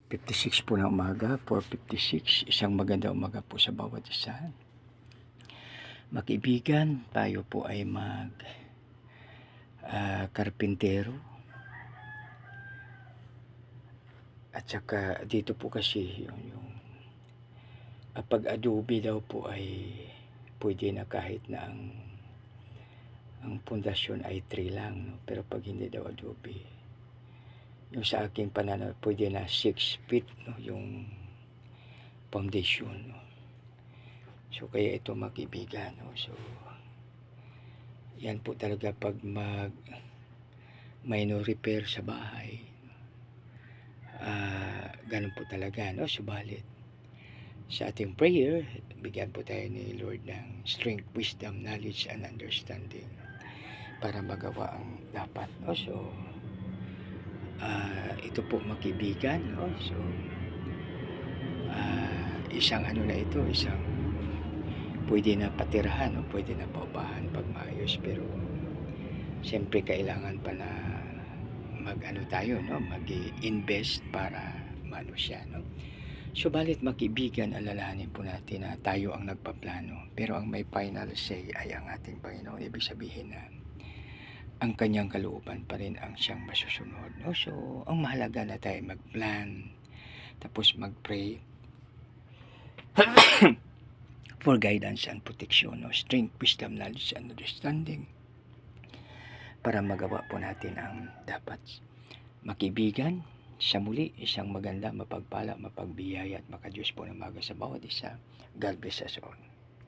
56 po ng umaga, 4:56, isang maganda umaga po sa bawat isa. Magkaibigan, tayo po ay karpintero. At saka dito po kasi yung pag-adobe daw po ay pwede na kahit na ang pundasyon ay 3 lang, no? Pero pag hindi daw adobe, yung sa aking pananaw, pwede na 6 feet, no? Yung foundation, no? So kaya ito magkaibigan, no? So yan po talaga pag minor repair sa bahay, ganun po talaga, no? Subalit sa ating prayer, bigyan po tayo ni Lord ng strength, wisdom, knowledge, and understanding para magawa ang dapat, no? So ito po magkaibigan, no? So isang ano na ito, isang pwede na patirahan, no? Pwede na paupahan pag maayos, pero siyempre kailangan pa na mag-ano tayo, no? Mag-invest para maano siya, no? Subalit magkaibigan, alalahanin po natin na tayo ang nagpaplano, pero ang may final say ay ang ating Panginoon. Ibig sabihin na ang kanyang kalooban pa rin ang siyang masusunod, no? So ang mahalaga na tayo mag-plan, tapos mag-pray for guidance and protection, no? Strength, wisdom, knowledge, and understanding para magawa po natin ang dapat. Magkaibigan, sa muli, isang maganda, mapagpala, mapagbiyaya at makadiyos po ng maga sa bawat isa. God bless us all.